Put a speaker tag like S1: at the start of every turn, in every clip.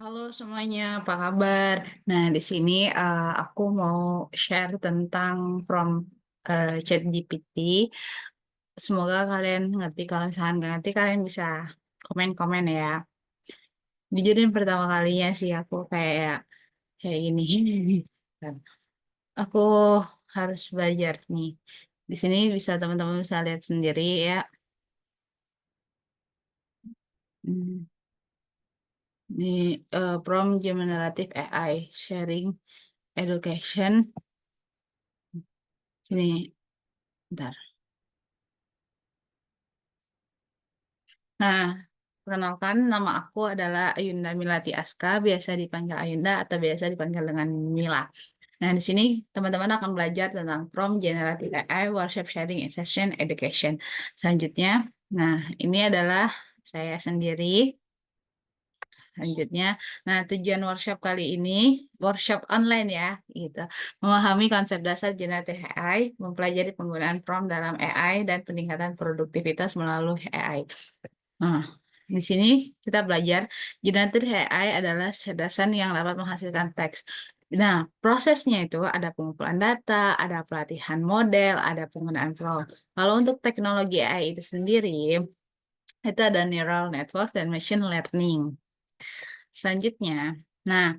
S1: Halo semuanya, apa kabar? Nah, di sini aku mau share tentang prompt ChatGPT. Semoga kalian ngerti. Kalau misalkan nggak ngerti, kalian bisa komen-komen ya. Jujur ini pertama kalinya sih aku kayak gini. Dan aku harus belajar nih. Di sini bisa teman-teman bisa lihat sendiri ya. Hmm, Ini prompt generative AI sharing education. Sini, bentar. Nah, perkenalkan nama aku adalah Ayunda Milati Aska, biasa dipanggil Ayunda atau biasa dipanggil dengan Mila. Nah, di sini teman-teman akan belajar tentang prompt generative AI, workshop sharing, and session education. Selanjutnya, nah ini adalah saya sendiri. Selanjutnya, nah tujuan workshop kali ini, workshop online ya, gitu. Memahami konsep dasar generative AI, mempelajari penggunaan prompt dalam AI, dan peningkatan produktivitas melalui AI. Nah, di sini kita belajar generatif AI adalah kecerdasan yang dapat menghasilkan teks. Nah, prosesnya itu ada pengumpulan data, ada pelatihan model, ada penggunaan prompt. Kalau untuk teknologi AI itu sendiri, itu ada neural network dan machine learning. Selanjutnya, nah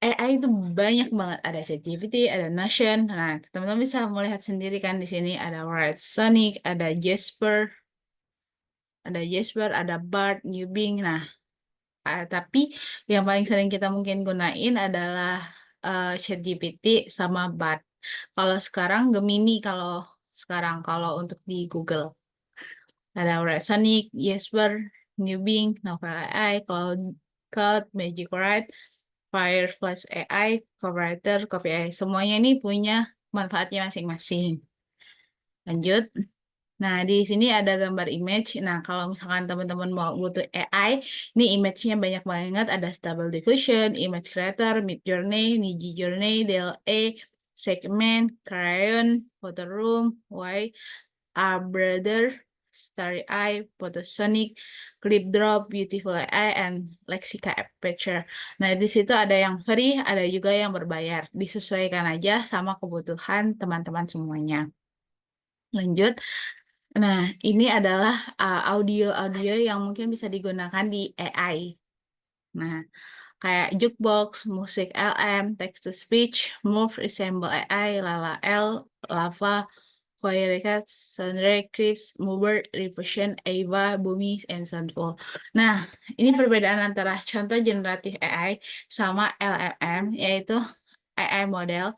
S1: AI itu banyak banget. Ada ChatGPT, ada Notion. Nah, teman-teman bisa melihat sendiri kan di sini ada Write Sonic, ada Bard, New Bing. Nah, tapi yang paling sering kita mungkin gunain adalah ChatGPT sama Bard. Kalau sekarang Gemini kalau untuk di Google ada Sonic, Jasper, New Bing, Novel AI, Cloud, Magic Write, Fireflies AI, Copywriter, Copy AI. Semuanya ini punya manfaatnya masing-masing. Lanjut. Nah, di sini ada gambar image. Nah, kalau misalkan teman-teman mau butuh AI, ini image-nya banyak banget. Ada Stable Diffusion, Image Creator, Midjourney, Niji Journey, DLE, Segment, Crayon, Photo Room, Y, Brother, Starry Eye, Photosonic, Clip Drop, Beautiful AI, and Lexica Aperture. Nah, di situ ada yang free, ada juga yang berbayar. Disesuaikan aja sama kebutuhan teman-teman semuanya. Lanjut. Nah, ini adalah audio-audio yang mungkin bisa digunakan di AI. Nah, kayak jukebox, musik LM, text to speech, Move, Resemble AI, Lala L, Lava, Choir Records, Soundtrack, Clips, Mover, Revision, Ava, Bumi, and Soundful. Nah, ini perbedaan antara contoh generatif AI sama LLM, yaitu AI model.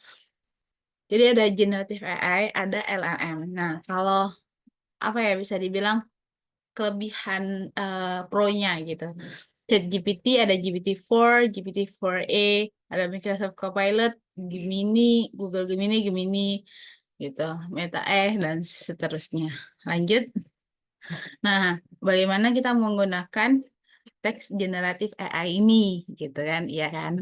S1: Jadi ada generatif AI, ada LLM. Nah, kalau apa ya bisa dibilang kelebihan pro-nya gitu. ChatGPT ada GPT-4, GPT-4a, ada Microsoft Copilot, Gemini, Google Gemini, Gemini gitu, Meta dan seterusnya. Lanjut. Nah, bagaimana kita menggunakan teks generatif AI ini gitu kan, iya kan?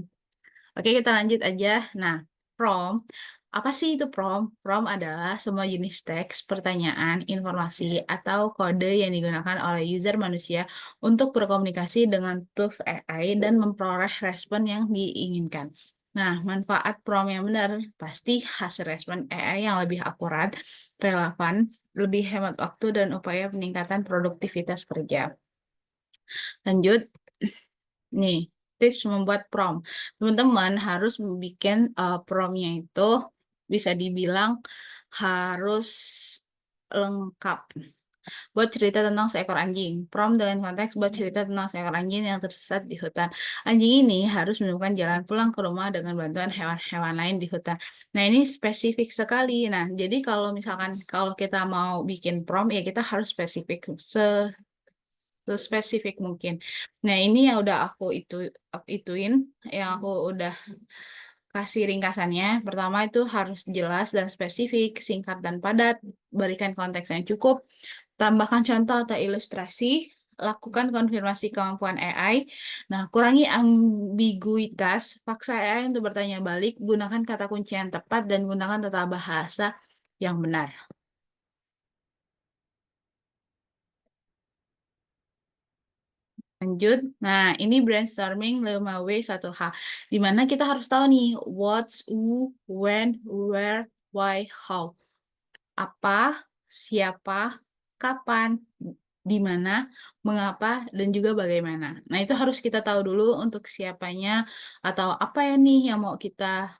S1: Oke, kita lanjut aja. Nah, prompt. Apa sih itu prompt? Prompt adalah semua jenis teks, pertanyaan, informasi, atau kode yang digunakan oleh user manusia untuk berkomunikasi dengan tools AI dan memperoleh respon yang diinginkan. Nah, manfaat prompt yang benar pasti hasil respon AI yang lebih akurat, relevan, lebih hemat waktu, dan upaya peningkatan produktivitas kerja. Lanjut. Nih, tips membuat prompt. Teman-teman harus bikin promptnya itu bisa dibilang harus lengkap. Buat cerita tentang seekor anjing. Prompt dengan konteks buat cerita tentang seekor anjing yang tersesat di hutan. Anjing ini harus menemukan jalan pulang ke rumah dengan bantuan hewan-hewan lain di hutan. Nah, ini spesifik sekali. Nah, jadi kalau kita mau bikin prompt ya kita harus spesifik spesifik mungkin. Nah, ini yang udah aku ituin, yang aku udah kasih ringkasannya. Pertama itu harus jelas dan spesifik, singkat dan padat, berikan konteks yang cukup, tambahkan contoh atau ilustrasi, lakukan konfirmasi kemampuan AI. Nah, kurangi ambiguitas, paksa AI untuk bertanya balik, gunakan kata kunci yang tepat, dan gunakan tata bahasa yang benar. Lanjut. Nah, ini brainstorming 5W1H. Di mana kita harus tahu nih, what's, who, when, where, why, how. Apa, siapa, kapan, di mana, mengapa, dan juga bagaimana. Nah, itu harus kita tahu dulu untuk siapanya atau apa ya nih yang mau kita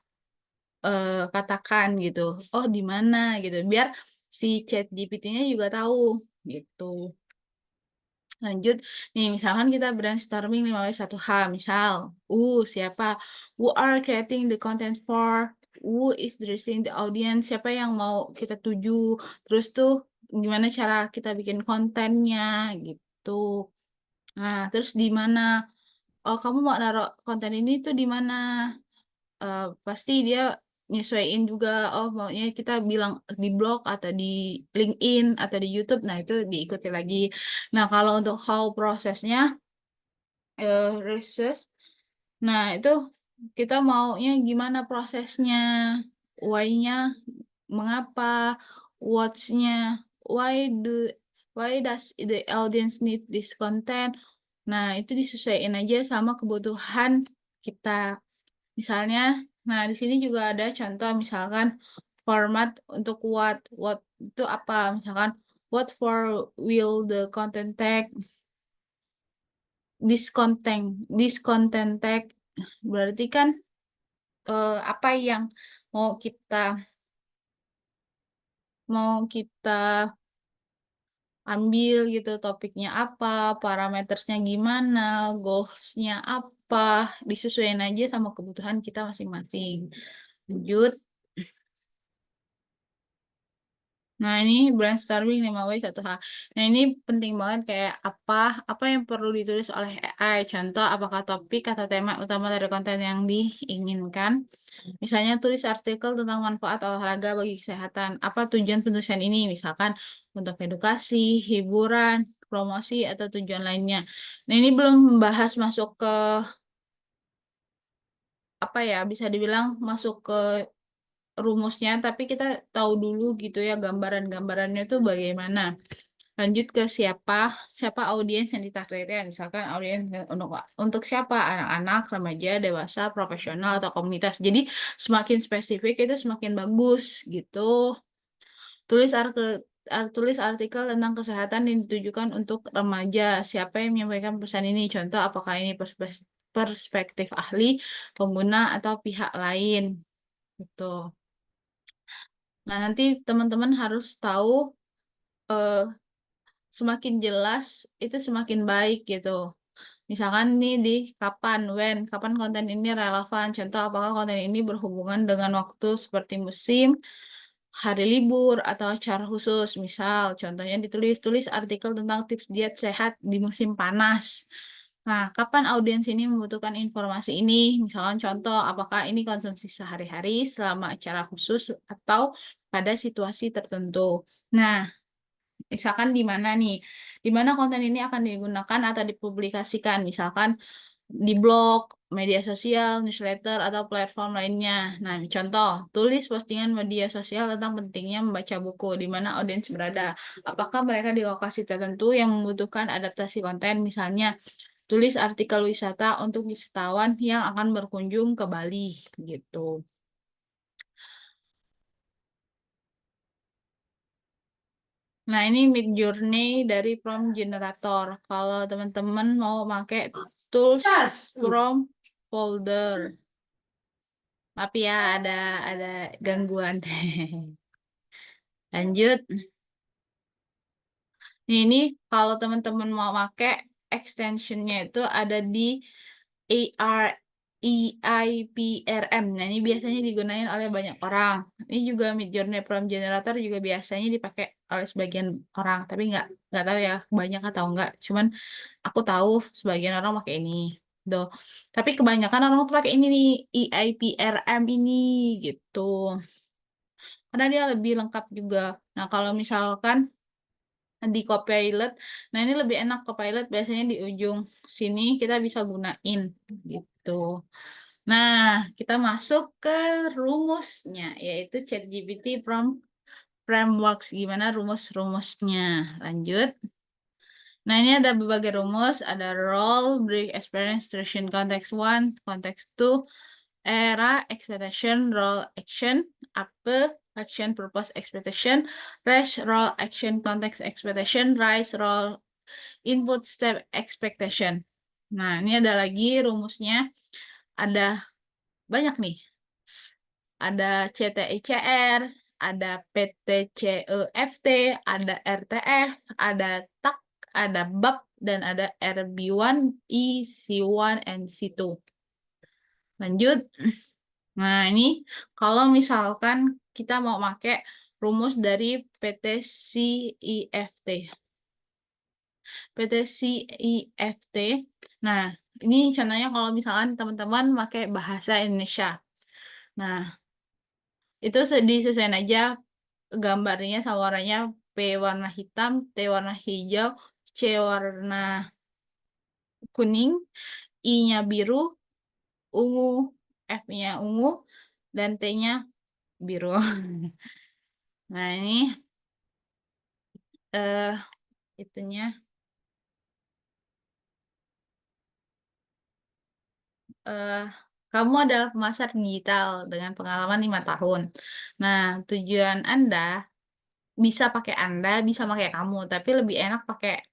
S1: katakan gitu. Oh, di mana gitu. Biar si chat GPT-nya juga tahu gitu. Lanjut, nih misalkan kita brainstorming 5W1H, misal, siapa? Who are creating the content for? Who is dressing the audience? Siapa yang mau kita tuju? Terus tuh gimana cara kita bikin kontennya gitu. Nah, terus di mana? Oh, kamu mau naruh konten ini tuh di mana? Pasti dia nyesuaiin juga, oh maunya kita bilang di blog atau di LinkedIn atau di YouTube, nah itu diikuti lagi. Nah kalau untuk how prosesnya, research, nah itu kita maunya gimana prosesnya, why-nya, mengapa, what's-nya, why do why does the audience need this content. Nah itu disesuaikan aja sama kebutuhan kita. Misalnya, nah di sini juga ada contoh misalkan format untuk what itu apa? Misalkan what for will the content tag, this content tag berarti kan apa yang mau kita mau kita ambil gitu, topiknya apa, parametersnya gimana, goalsnya apa, disesuaikan aja sama kebutuhan kita masing-masing. Lanjut. Nah, ini brainstorming 5W1H. Nah, ini penting banget kayak apa yang perlu ditulis oleh AI. Contoh, apakah topik atau tema utama dari konten yang diinginkan. Misalnya tulis artikel tentang manfaat olahraga bagi kesehatan. Apa tujuan penulisan ini? Misalkan untuk edukasi, hiburan, promosi, atau tujuan lainnya. Nah, ini belum membahas masuk ke apa ya, bisa dibilang masuk ke rumusnya, tapi kita tahu dulu gitu ya gambaran-gambarannya itu bagaimana. Lanjut ke siapa audiens yang ditargetkan. Misalkan audiens untuk siapa? Anak-anak, remaja, dewasa, profesional atau komunitas. Jadi semakin spesifik itu semakin bagus gitu. Tulis tulis artikel tentang kesehatan yang ditujukan untuk remaja. Siapa yang menyampaikan pesan ini? Contoh, apakah ini perspektif ahli, pengguna, atau pihak lain? Gitu. Nah, nanti teman-teman harus tahu eh, semakin jelas itu semakin baik gitu. Misalkan nih di kapan konten ini relevan. Contoh, apakah konten ini berhubungan dengan waktu seperti musim, hari libur, atau acara khusus. Misal, contohnya tulis artikel tentang tips diet sehat di musim panas. Nah, kapan audiens ini membutuhkan informasi ini? Misalkan contoh, apakah ini konsumsi sehari-hari selama acara khusus atau pada situasi tertentu. Nah, misalkan di mana nih? Di mana konten ini akan digunakan atau dipublikasikan? Misalkan di blog, media sosial, newsletter, atau platform lainnya. Nah, contoh, tulis postingan media sosial tentang pentingnya membaca buku, di mana audiens berada. Apakah mereka di lokasi tertentu yang membutuhkan adaptasi konten? Misalnya, tulis artikel wisata untuk wisatawan yang akan berkunjung ke Bali, gitu. Nah, ini Midjourney dari prompt generator. Kalau teman-teman mau pakai tools prompt folder. Tapi ya ada gangguan. Lanjut. Ini kalau teman-teman mau pakai extensionnya itu ada di AR EIPRM. Nah, ini biasanya digunakan oleh banyak orang. Ini juga Midjourney Prompt Generator juga biasanya dipakai oleh sebagian orang, tapi nggak tahu ya banyak atau enggak. Cuman aku tahu sebagian orang pakai ini. Tuh. Tapi kebanyakan orang tuh pakai ini nih, EIPRM ini gitu. Karena dia lebih lengkap juga. Nah, kalau misalkan di Copilot, nah ini lebih enak Copilot biasanya di ujung sini kita bisa gunain gitu. Nah, kita masuk ke rumusnya, yaitu ChatGPT from Frameworks. Gimana rumus-rumusnya? Lanjut. Nah, ini ada berbagai rumus, ada role, brief, experience, situation, context 1, context 2, era, expectation, role, action, apa, action, purpose, expectation, rest, role, action, context, expectation, rise, role, input, step, expectation. Nah, ini ada lagi rumusnya, ada banyak nih. Ada CTICR, ada PTCEFT, ada RTF, ada TAK, ada BAP, dan ada RB1, E, C1, and C2. Lanjut. Nah, ini kalau misalkan kita mau pakai rumus dari PTCIFT. PTCIFT. Nah, ini contohnya kalau misalkan teman-teman pakai bahasa Indonesia. Nah, itu disesuaikan aja gambarnya sama warnanya. P warna hitam, T warna hijau, C warna kuning, I-nya biru, ungu, F-nya ungu, dan T-nya biru. Nah, ini eh itunya eh kamu adalah pemasar digital dengan pengalaman 5 tahun. Nah, tujuan Anda bisa pakai Anda, bisa pakai kamu, tapi lebih enak pakai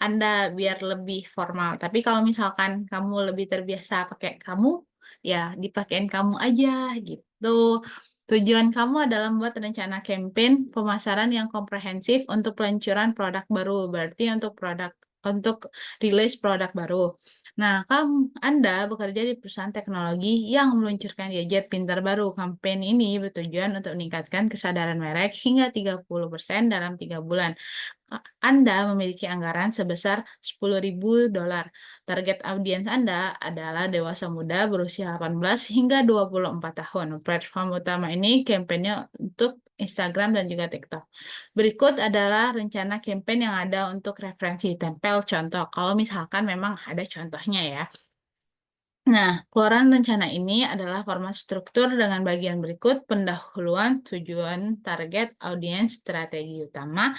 S1: Anda biar lebih formal. Tapi kalau misalkan kamu lebih terbiasa pakai kamu, ya dipakein kamu aja gitu. Tujuan kamu adalah membuat rencana campaign pemasaran yang komprehensif untuk peluncuran produk baru. Berarti untuk rilis produk baru. Nah, Anda bekerja di perusahaan teknologi yang meluncurkan gadget pintar baru. Kampanye ini bertujuan untuk meningkatkan kesadaran merek hingga 30% dalam 3 bulan. Anda memiliki anggaran sebesar $10.000. Target audiens Anda adalah dewasa muda berusia 18 hingga 24 tahun. Platform utama ini kampanye untuk Instagram dan juga TikTok. Berikut adalah rencana campaign yang ada untuk referensi tempel contoh. Kalau misalkan memang ada contohnya ya. Nah, keluaran rencana ini adalah format struktur dengan bagian berikut: pendahuluan, tujuan, target, audiens, strategi utama,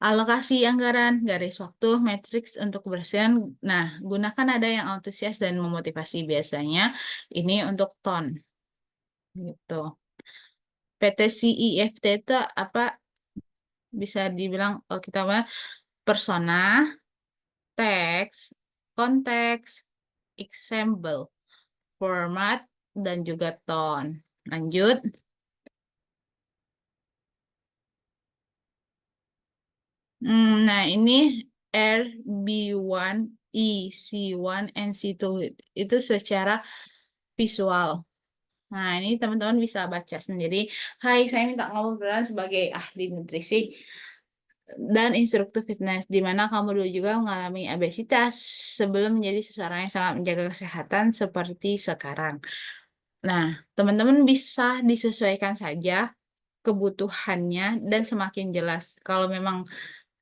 S1: alokasi anggaran, garis waktu, matriks untuk keberhasilan. Nah, gunakan ada yang antusias dan memotivasi. Biasanya ini untuk tone gitu. PTCIFT itu apa? Bisa dibilang kita persona, teks, konteks, example, format, dan juga tone. Lanjut. Nah, ini RB1, E, C1, and C2 itu secara visual. Nah, ini teman-teman bisa baca sendiri. Hai, saya minta kamu berperan sebagai ahli nutrisi dan instruktur fitness, di mana kamu dulu juga mengalami obesitas sebelum menjadi seseorang yang sangat menjaga kesehatan seperti sekarang. Nah, teman-teman bisa disesuaikan saja kebutuhannya dan semakin jelas. Kalau memang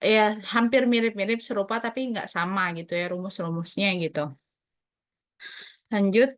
S1: ya hampir mirip-mirip serupa tapi nggak sama gitu ya rumus-rumusnya gitu. Lanjut.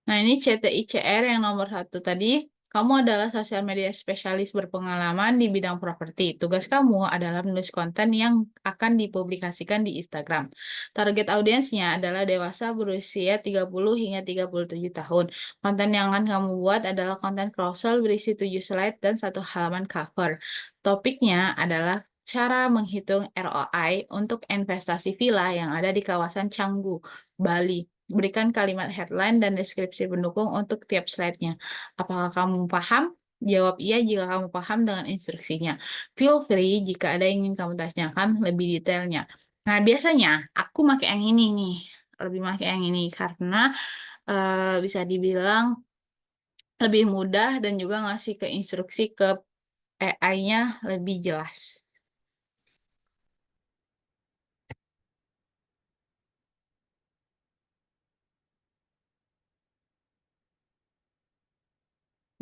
S1: Nah, ini CTICR yang nomor 1 tadi. Kamu adalah sosial media spesialis berpengalaman di bidang properti. Tugas kamu adalah menulis konten yang akan dipublikasikan di Instagram. Target audiensnya adalah dewasa berusia 30 hingga 37 tahun. Konten yang akan kamu buat adalah konten carousel berisi 7 slide dan 1 halaman cover. Topiknya adalah cara menghitung ROI untuk investasi villa yang ada di kawasan Canggu, Bali. Berikan kalimat headline dan deskripsi pendukung untuk tiap slide-nya. Apakah kamu paham? Jawab iya jika kamu paham dengan instruksinya. Feel free jika ada yang ingin kamu tanyakan lebih detailnya. Nah, biasanya aku pakai yang ini nih. Lebih pakai yang ini karena bisa dibilang lebih mudah dan juga ngasih ke instruksi ke AI-nya lebih jelas.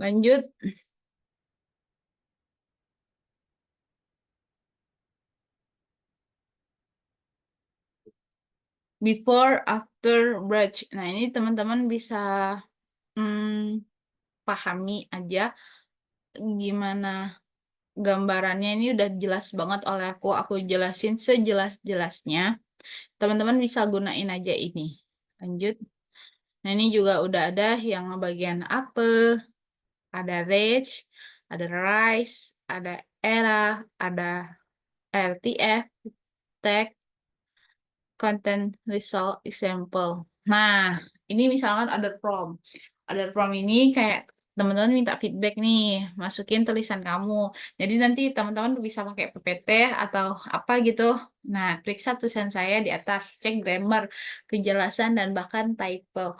S1: Lanjut. Before, after, bridge. Nah, ini teman-teman bisa hmm, pahami aja gimana gambarannya ini udah jelas banget oleh aku jelasin sejelas-jelasnya. Teman-teman bisa gunain aja ini. Lanjut. Nah, ini juga udah ada yang bagian apel, ada range, ada rise, ada era, ada RTF, tag, content result example. Nah, ini misalkan ada prompt. Ada prompt ini kayak teman-teman minta feedback nih, masukin tulisan kamu. Jadi nanti teman-teman bisa pakai PPT atau apa gitu. Nah, periksa tulisan saya di atas, cek grammar, kejelasan, dan bahkan typo.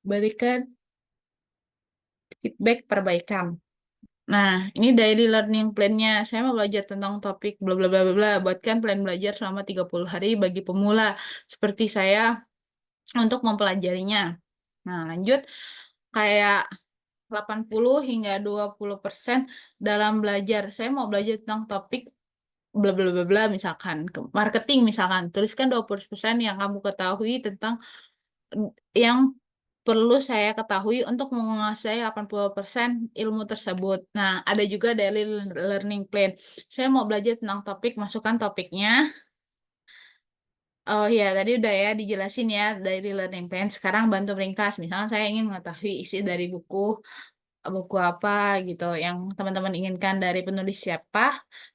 S1: Berikan feedback perbaikan. Nah, ini daily learning plan-nya. Saya mau belajar tentang topik bla bla bla bla bla. Buatkan plan belajar selama 30 hari bagi pemula seperti saya untuk mempelajarinya. Nah, lanjut kayak 80 hingga 20% dalam belajar. Saya mau belajar tentang topik bla bla bla bla misalkan marketing misalkan. Tuliskan 20% yang kamu ketahui tentang yang perlu saya ketahui untuk menguasai 80% ilmu tersebut. Nah, ada juga daily learning plan. Saya mau belajar tentang topik, masukkan topiknya. Oh iya, tadi udah ya dijelasin ya dari learning plan. Sekarang bantu ringkas. Misalnya saya ingin mengetahui isi dari buku apa gitu yang teman-teman inginkan dari penulis siapa.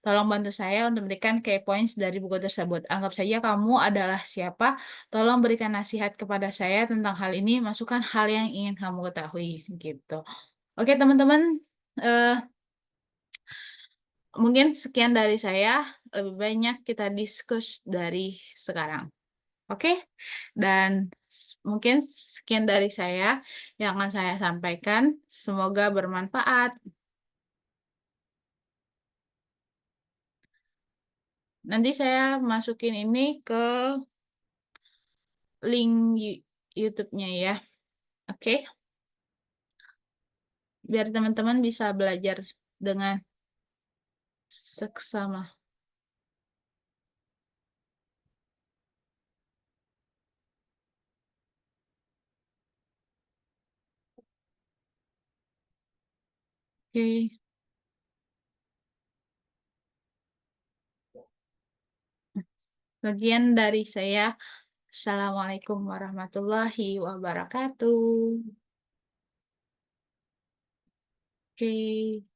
S1: Tolong bantu saya untuk memberikan key points dari buku tersebut. Anggap saja kamu adalah siapa. Tolong berikan nasihat kepada saya tentang hal ini. Masukkan hal yang ingin kamu ketahui gitu. Oke, teman-teman. eh, Mungkin sekian dari saya. Lebih banyak kita diskus dari sekarang. Oke, dan mungkin sekian dari saya yang akan saya sampaikan. Semoga bermanfaat. Nanti saya masukin ini ke link YouTube-nya ya. Oke, biar teman-teman bisa belajar dengan seksama. Oke, bagian dari saya. Assalamualaikum warahmatullahi wabarakatuh. Oke.